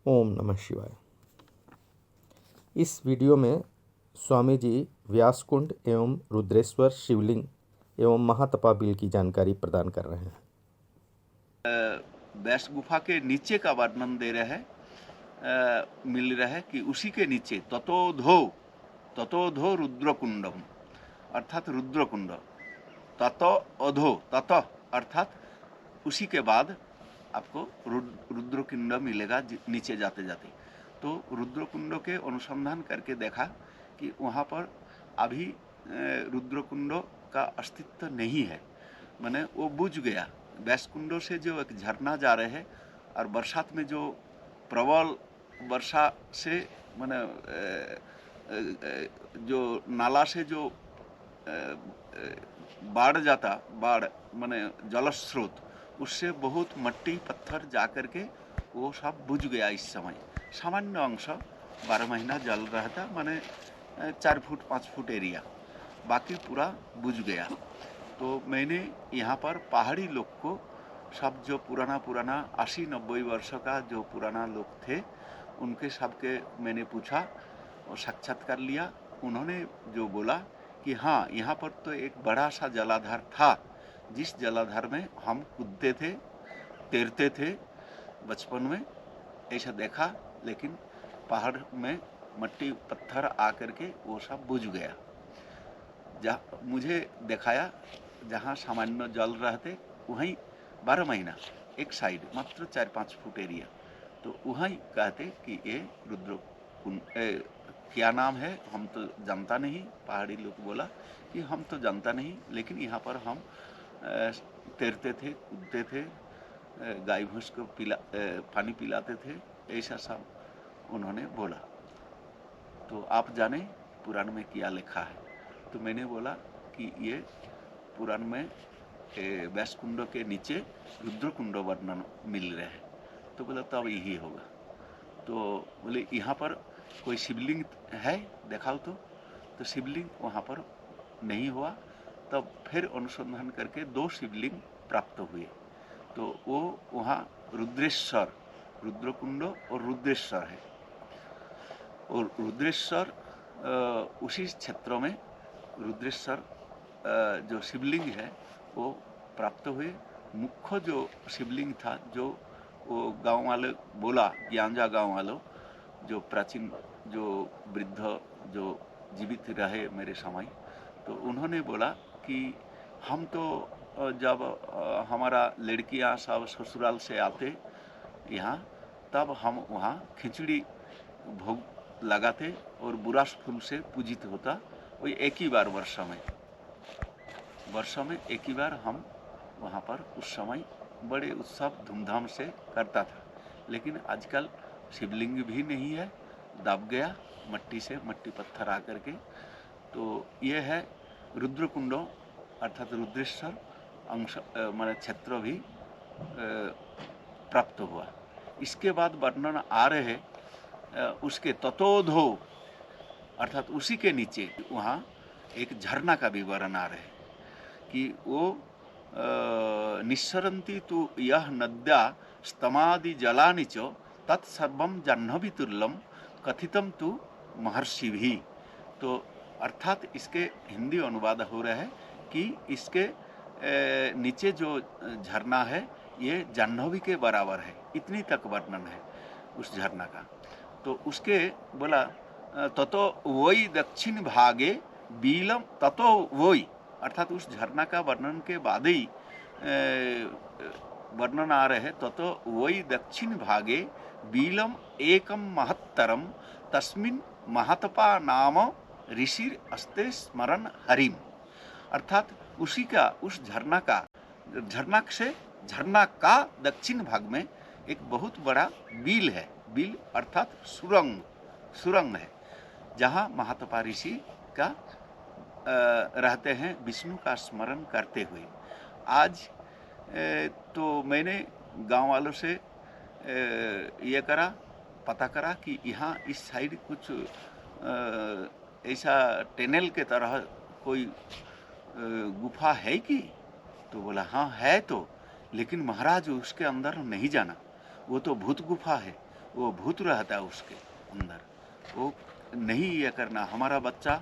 ओम नमः शिवाय। इस वीडियो में स्वामी जी व्यासकुंड एवं रुद्रेश्वर शिवलिंग एवं महातपा बिल की जानकारी प्रदान कर रहे हैं। व्यास गुफा के नीचे का वर्णन दे रहे हैं, मिल रहा है कि उसी के नीचे ततोधो रुद्रकुंडम अर्थात रुद्रकुंड, ततो अधो तत अर्थात उसी के बाद आपको रुद्रकुंड मिलेगा नीचे जाते जाते। तो रुद्रकुंड के अनुसंधान करके देखा कि वहाँ पर अभी रुद्रकुंड का अस्तित्व नहीं है, माने वो बुझ गया। व्यासकुंड से जो एक झरना जा रहे हैं और बरसात में जो प्रबल वर्षा से माने जो नाला से जो बाढ़ माने जलस्रोत, उससे बहुत मट्टी पत्थर जा करके वो सब बुझ गया। इस समय सामान्य अंश 12 महीना जल रहा था, माने 4 फुट 5 फुट एरिया, बाकी पूरा बुझ गया। तो मैंने यहाँ पर पहाड़ी लोग को, सब जो पुराना 80-90 वर्ष का जो पुराना लोग थे, उनके सबके मैंने पूछा और साक्षात्कार लिया। उन्होंने जो बोला कि हाँ, यहाँ पर तो एक बड़ा सा जलाधार था, जिस जलाधार में हम कूदते थे, तैरते थे बचपन में, ऐसा देखा। लेकिन पहाड़ में मट्टी पत्थर आकर के वो सब बुझ गया। जहाँ मुझे दिखाया जहाँ सामान्य जल रहते, वहीं 12 महीना एक साइड मात्र 4-5 फुट एरिया, तो वहीं कहते कि ये रुद्रकुंड। क्या नाम है हम तो जानता नहीं। पहाड़ी लोग बोला कि हम तो जानता नहीं, लेकिन यहाँ पर हम तैरते थे, कूदते थे, गाय भैंस को पानी पिलाते थे, ऐसा सब उन्होंने बोला। तो आप जाने पुराण में क्या लिखा है? तो मैंने बोला कि ये पुराण में व्यासकुंड के नीचे रुद्रकुंड वर्णन मिल रहे हैं। तो बोला तब यही होगा। तो बोले यहाँ पर कोई शिवलिंग है, दिखाओ। तो शिवलिंग वहाँ पर नहीं हुआ। तब फिर अनुसंधान करके 2 शिवलिंग प्राप्त हुए। तो वो वहाँ रुद्रेश्वर, रुद्रकुंड और रुद्रेश्वर है। और रुद्रेश्वर उसी क्षेत्र में रुद्रेश्वर जो शिवलिंग है वो प्राप्त हुए। मुख्य जो शिवलिंग था, जो वो गांव वाले बोला, ज्ञानजा गांव वालों, जो प्राचीन जो वृद्ध जो जीवित रहे मेरे समय, तो उन्होंने बोला कि हम तो जब हमारा लड़कियां सब ससुराल से आते यहाँ, तब हम वहाँ खिचड़ी भोग लगाते और बुरास फूल से पूजित होता। वही एक ही बार वर्ष में एक ही बार हम वहाँ पर उस समय बड़े उत्सव धूमधाम से करता था। लेकिन आजकल शिवलिंग भी नहीं है, दब गया मट्टी से, मट्टी पत्थर आकर के। तो ये है रुद्रकुंड अर्थात रुद्रेश्वर अंश माने क्षेत्र भी प्राप्त हुआ। इसके बाद वर्णन आ रहे हैं उसके ततोधो अर्थात उसी के नीचे वहाँ एक झरना का विवरण आ रहे हैं कि वो निस्सरन्ति तु यह नद्या स्तमादि जलानि च तत्सर्वं जाह्नवी तुल्यम कथितम तु महर्षि भी। तो अर्थात इसके हिंदी अनुवाद हो रहा है कि इसके नीचे जो झरना है ये जाह्नवी के बराबर है, इतनी तक वर्णन है उस झरना का। तो उसके बोला ततो वही दक्षिण भागे बीलम, ततो वही अर्थात उस झरना का वर्णन के बाद ही वर्णन आ रहे हैं। ततो वही दक्षिण भागे बीलम एकम महत्तरम तस्मिन महातपा नाम ऋषिर अस्ते स्मरण हरिम। अर्थात उसी का, उस झरना का दक्षिण भाग में एक बहुत बड़ा बील है। बील अर्थात सुरंग है, जहाँ महातपा ऋषि का रहते हैं विष्णु का स्मरण करते हुए। आज तो मैंने गांव वालों से ये पता करा कि यहाँ इस साइड कुछ ऐसा टनल के तरह कोई गुफा है कि? तो बोला हाँ है तो, लेकिन महाराज उसके अंदर नहीं जाना, वो तो भूत गुफा है, वो भूत रहता है उसके अंदर। वो नहीं ये करना, हमारा बच्चा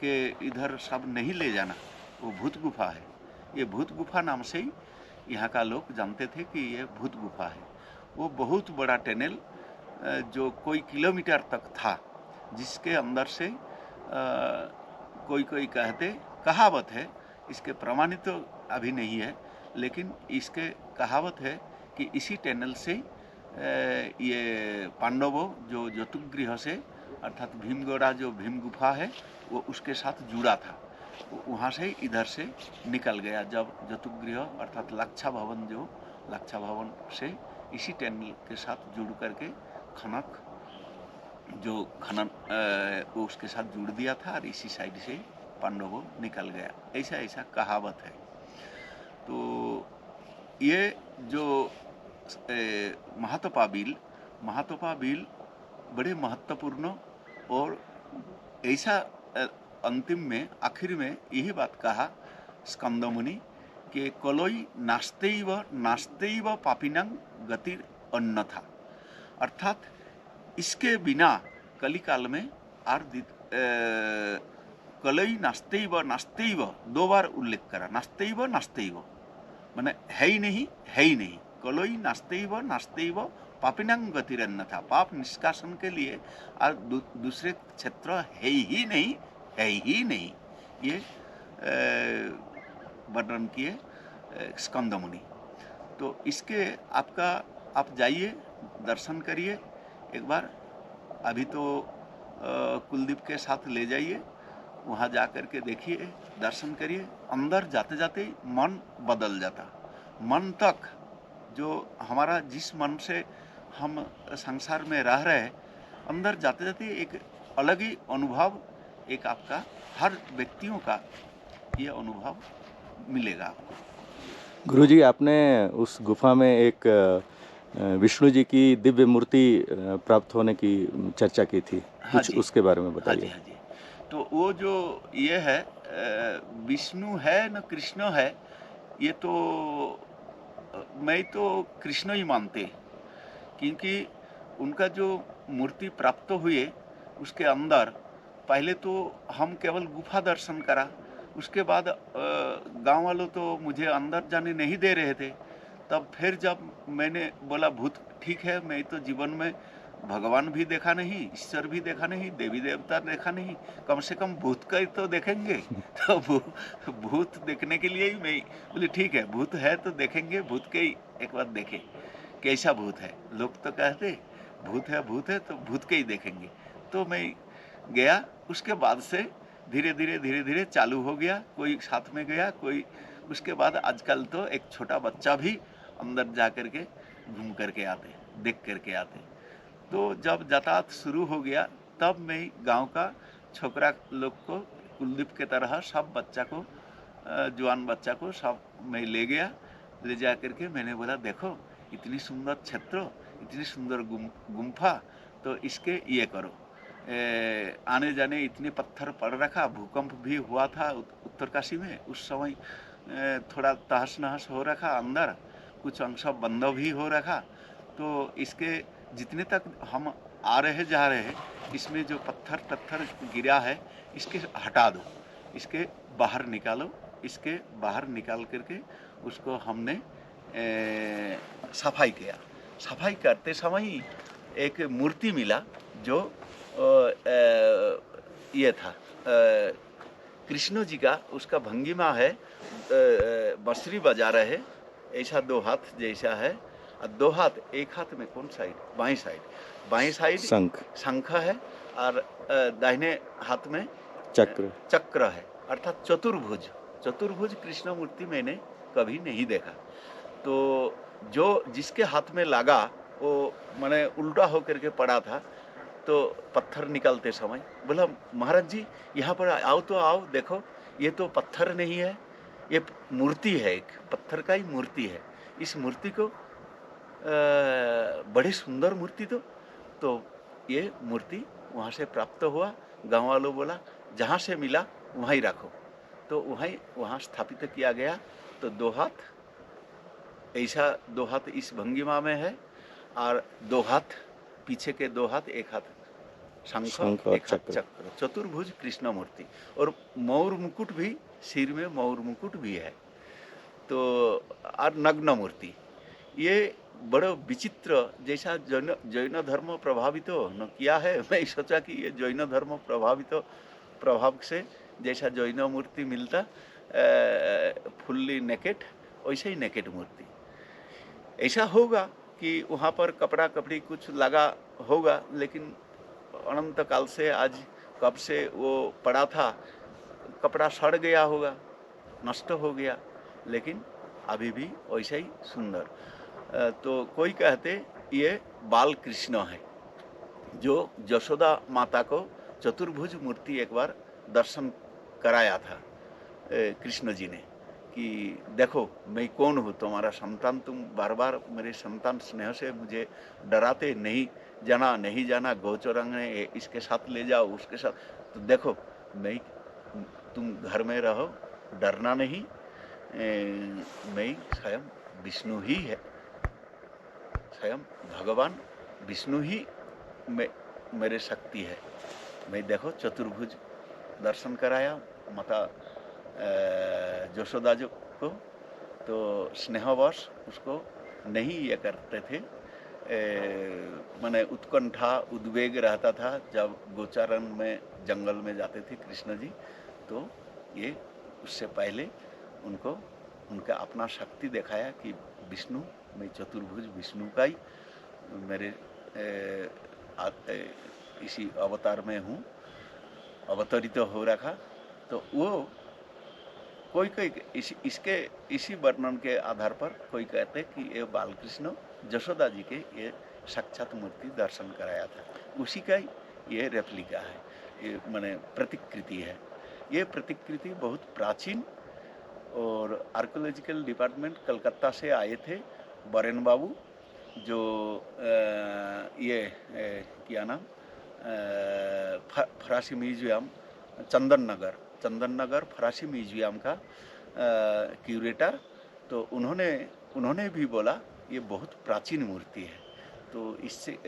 के इधर सब नहीं ले जाना, वो भूत गुफा है। ये भूत गुफा नाम से ही यहाँ का लोग जानते थे कि ये भूत गुफा है। वो बहुत बड़ा टनल जो कोई किलोमीटर तक था, जिसके अंदर से कोई कोई कहते, कहावत है, इसके प्रमाणित तो अभी नहीं है, लेकिन इसके कहावत है कि इसी टनल से ये पांडवों जो जतुगृह से, अर्थात भीमगोड़ा जो भीम गुफा है वो उसके साथ जुड़ा था, वहाँ से इधर से निकल गया। जब जतुगृह अर्थात लाक्षा भवन, जो लाक्षा भवन से इसी टनल के साथ जुड़ करके खनक जो खनन वो उसके साथ जुड़ दिया था और इसी साइड से पांडवों निकल गया, ऐसा ऐसा कहावत है। तो ये जो महातोपा बिल बड़े महत्वपूर्ण, और ऐसा अंतिम में आखिर में यही बात कहा स्कंदमुनि कि कलोई नास्तेइव पापिनंग गतिर अन्यथा, अर्थात इसके बिना कलिकाल में कलई नास्तेइव 2 बार उल्लेख करा, नास्तेइव माने है ही नहीं, कलोई नास्तेइव पापिनंग गतिरन्यथा, पाप निष्कासन के लिए और दूसरे क्षेत्र है ही नहीं, ये वर्णन किए स्कंदमुनि। तो इसके आप जाइए, दर्शन करिए एक बार। अभी तो कुलदीप के साथ ले जाइए, वहाँ जा कर के देखिए, दर्शन करिए। अंदर जाते जाते ही मन बदल जाता, मन तक जो हमारा, जिस मन से हम संसार में रह रहे हैं, अंदर जाते जाते एक अलग ही अनुभव, एक आपका हर व्यक्तियों का ये अनुभव मिलेगा आपको। गुरुजी, आपने उस गुफा में एक विष्णु जी की दिव्य मूर्ति प्राप्त होने की चर्चा की थी, हाँ कुछ जी, उसके बारे में हाँ जी, बताइए। हाँ जी। तो वो जो ये है विष्णु है न कृष्ण है, ये तो मैं तो कृष्ण ही मानते, क्योंकि उनका जो मूर्ति प्राप्त हुए उसके अंदर पहले तो हम केवल गुफा दर्शन करा, उसके बाद गांव वालों तो मुझे अंदर जाने नहीं दे रहे थे। तब फिर जब मैंने बोला भूत ठीक है, मैं तो जीवन में भगवान भी देखा नहीं, ईश्वर भी देखा नहीं, देवी देवता देखा नहीं, कम से कम भूत का ही तो देखेंगे। तो भूत देखने के लिए ही मैं बोले ठीक है, भूत है तो देखेंगे, भूत के ही एक बार देखें कैसा भूत है। लोग तो कहते भूत है तो भूत के ही देखेंगे। तो मैं गया, उसके बाद से धीरे धीरे चालू हो गया, कोई साथ में गया, कोई उसके बाद आजकल तो एक छोटा बच्चा भी अंदर जा करके घूम करके आते, देख करके आते। तो जब यातायात शुरू हो गया तब मैं गांव का छोकरा लोग को कुलदीप के तरह सब बच्चा को, जवान बच्चा को सब मैं ले गया। ले जा करके मैंने बोला देखो इतनी सुंदर क्षेत्र, इतनी सुंदर गुम्फा, तो इसके ये करो, आने जाने इतने पत्थर पड़ रखा, भूकंप भी हुआ था उत्तरकाशी में उस समय, थोड़ा तहस नहस हो रखा, अंदर कुछ अंश बंद भी हो रखा। तो इसके जितने तक हम आ रहे जा रहे हैं, इसमें जो पत्थर गिरा है इसके हटा दो, इसके बाहर निकालो। इसके बाहर निकाल करके उसको हमने सफाई किया। सफाई करते समय ही एक मूर्ति मिला जो ये था कृष्ण जी का, उसका भंगिमा है बंसुरी बजा रहे, ऐसा 2 हाथ जैसा है, और 2 हाथ, एक हाथ में कौन साइड, बाएं साइड शंख है, और दाहिने हाथ में चक्र है, अर्थात चतुर्भुज कृष्ण मूर्ति मैंने कभी नहीं देखा। तो जो जिसके हाथ में लगा वो मैंने उल्टा होकर के पड़ा था। तो पत्थर निकालते समय बोला महाराज जी यहाँ पर आओ तो आओ, देखो ये तो पत्थर नहीं है, ये मूर्ति है, एक पत्थर का ही मूर्ति है। इस मूर्ति को बड़ी सुंदर मूर्ति, तो ये मूर्ति वहाँ से प्राप्त हुआ। गांव वालों बोला जहाँ से मिला वहाँ ही रखो, तो वहाँ स्थापित किया गया। तो 2 हाथ ऐसा, 2 हाथ इस भंगिमा में है और 2 हाथ पीछे के 2 हाथ, 1 हाथ शंख, शंख और 1 हाथ चक्र। चक्र, चतुर्भुज कृष्ण मूर्ति। और मयूर मुकुट भी, सिर में मयूर मुकुट भी है। तो और नग्न मूर्ति, ये बड़ा विचित्र, जैसा जैन जैन धर्म प्रभावित न किया है। मैं सोचा कि ये जैन धर्म प्रभावित प्रभाव से जैसा जैन मूर्ति मिलता फुल्ली नेकेड, वैसे ही नेकेड मूर्ति। ऐसा होगा कि वहाँ पर कपड़ा कपड़ी कुछ लगा होगा, लेकिन अनंत काल से आज कब से वो पड़ा था, कपड़ा सड़ गया होगा, नष्ट हो गया, लेकिन अभी भी वैसा ही सुंदर। तो कोई कहते ये बाल कृष्ण है, जो यशोदा माता को चतुर्भुज मूर्ति एक बार दर्शन कराया था कृष्ण जी ने, कि देखो मैं कौन हूँ, तुम्हारा संतान, तुम बार बार मेरे संतान स्नेह से मुझे डराते, नहीं जाना गोचरंग ने इसके साथ ले जाओ, उसके साथ, तो देखो मैं, तुम घर में रहो, डरना नहीं, मैं स्वयं विष्णु ही है, स्वयं भगवान विष्णु ही मेरे शक्ति है। मैं देखो चतुर्भुज दर्शन कराया माता यशोदा जी को, तो स्नेहवश उसको नहीं ये करते थे, माने उत्कंठा उद्वेग रहता था जब गोचारण में जंगल में जाते थे कृष्ण जी। तो ये उससे पहले उनको उनका अपना शक्ति दिखाया कि विष्णु, मैं चतुर्भुज विष्णु का ही मेरे इसी अवतार में हूँ, अवतरित हो रखा। तो वो कोई इसी वर्णन के आधार पर कोई कहते कि ये बालकृष्ण यशोदा जी के ये साक्षात मूर्ति दर्शन कराया था, उसी का ही ये रेप्लिका है, ये माने प्रतिकृति है। ये प्रतिकृति बहुत प्राचीन, और आर्कोलॉजिकल डिपार्टमेंट कलकत्ता से आए थे बरेन बाबू, जो क्या नाम, फरासी म्यूजियम चंदन नगर फरासी म्यूजियम का क्यूरेटर। तो उन्होंने भी बोला ये बहुत प्राचीन मूर्ति है। तो इससे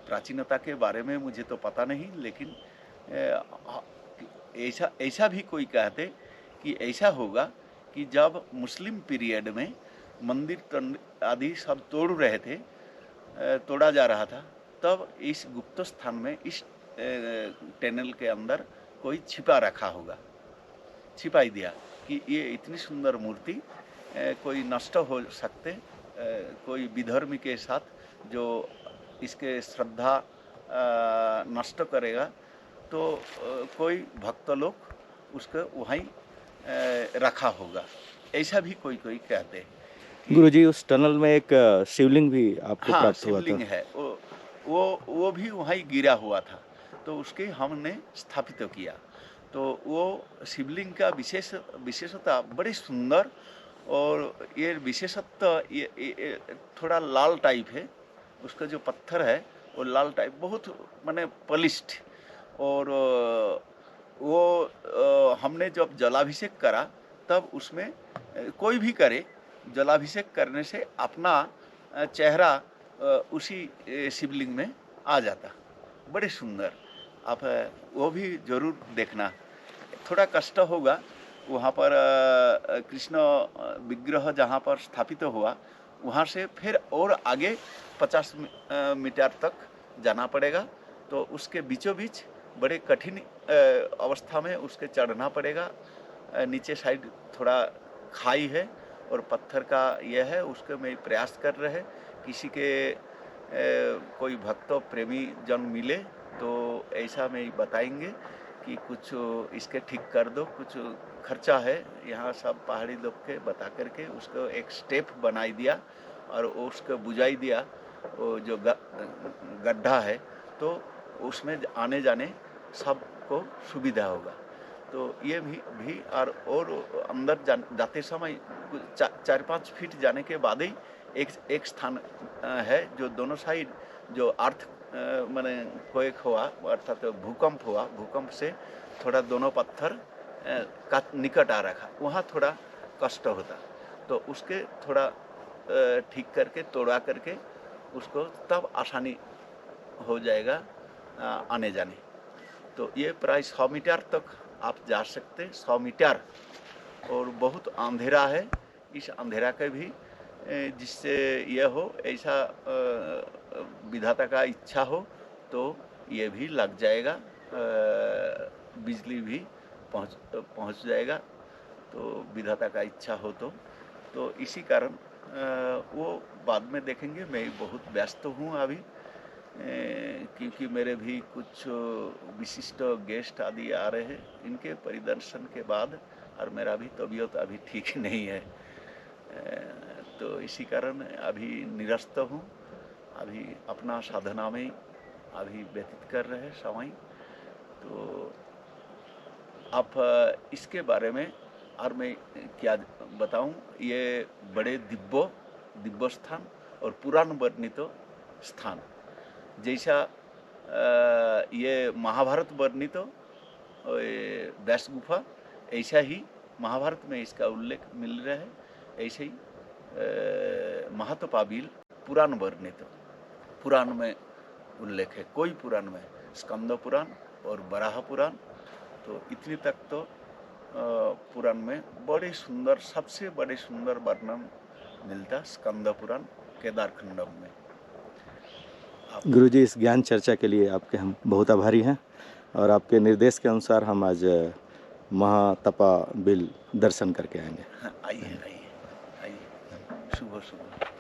प्राचीनता के बारे में मुझे तो पता नहीं, लेकिन ऐसा भी कोई कहते कि ऐसा होगा कि जब मुस्लिम पीरियड में मंदिर आदि सब तोड़ा जा रहा था, तब इस गुप्त स्थान में, इस टनल के अंदर कोई छिपाई दिया कि ये इतनी सुंदर मूर्ति कोई नष्ट हो सकते, कोई विधर्मी के साथ जो इसके श्रद्धा नष्ट करेगा, तो कोई भक्त लोग उसको वहीं रखा होगा। ऐसा भी कोई कहते हैं। गुरुजी, उस टनल में एक शिवलिंग भी आपको हाँ, प्राप्त हुआ था। शिवलिंग है, वो भी वहीं गिरा हुआ था, तो उसके हमने स्थापित किया। तो वो शिवलिंग का विशेषता बड़ी सुंदर, और ये विशेषत्व ये थोड़ा लाल टाइप है, उसका जो पत्थर है वो लाल टाइप, बहुत माने पॉलिश्ड। और वो हमने जब जलाभिषेक करा, तब उसमें कोई भी करे, जलाभिषेक करने से अपना चेहरा उसी शिवलिंग में आ जाता, बड़े सुंदर। आप वो भी जरूर देखना। थोड़ा कष्ट होगा वहाँ पर, कृष्ण विग्रह जहाँ पर स्थापित हुआ, वहाँ से फिर और आगे 50 मीटर तक जाना पड़ेगा। तो उसके बीचों बीच बड़े कठिन अवस्था में उसके चढ़ना पड़ेगा। नीचे साइड थोड़ा खाई है और पत्थर का यह है, उसके में प्रयास कर रहे हैं। किसी के कोई भक्त प्रेमी जन मिले तो ऐसा में बताएंगे कि कुछ इसके ठीक कर दो, कुछ खर्चा है। यहाँ सब पहाड़ी लोग के बता करके उसको एक स्टेप बनाई दिया और उसको बुझाई दिया, वो जो गड्ढा है, तो उसमें आने जाने सबको सुविधा होगा। तो ये भी और अंदर जाते समय 4-5 फीट जाने के बाद ही एक स्थान है जो दोनों साइड जो अर्थ माने क्वेक हुआ, अर्थात भूकंप हुआ, भूकंप से थोड़ा दोनों पत्थर का निकट आ रखा, वहाँ थोड़ा कष्ट होता। तो उसके थोड़ा ठीक करके तोड़ा करके उसको तब आसानी हो जाएगा आने जाने। तो ये प्राय 100 मीटर तक आप जा सकते, 100 मीटर। और बहुत अंधेरा है, इस अंधेरा के भी जिससे यह हो ऐसा विधाता का इच्छा हो तो ये भी लग जाएगा, बिजली भी पहुंच जाएगा, तो विधाता का इच्छा हो तो इसी कारण वो बाद में देखेंगे। मैं बहुत व्यस्त हूँ अभी, क्योंकि मेरे भी कुछ विशिष्ट गेस्ट आदि आ रहे हैं, इनके परिदर्शन के बाद, और मेरा भी तबीयत अभी ठीक नहीं है, तो इसी कारण अभी निरस्त हूँ। अभी अपना साधना में अभी व्यतीत कर रहे हैं समय। तो आप इसके बारे में और मैं क्या बताऊं, ये बड़े दिव्य स्थान और पुराण वर्णित स्थान, जैसा ये महाभारत वर्णित व्यास गुफा, ऐसा ही महाभारत में इसका उल्लेख मिल रहा है, ऐसे ही महातपाबिल पुराण वर्णित, पुराण में उल्लेख है, कोई पुराण में, स्कंद पुराण और वराह पुराण, तो इतनी तक तो पुराण में बड़े सुंदर, सबसे बड़े सुंदर वर्णन मिलता स्कंद पुराण केदारखंडम में। गुरुजी, इस ज्ञान चर्चा के लिए आपके हम बहुत आभारी हैं, और आपके निर्देश के अनुसार हम आज महातपा बिल दर्शन करके आएंगे। आइए आइए आइए, शुभ शुभ।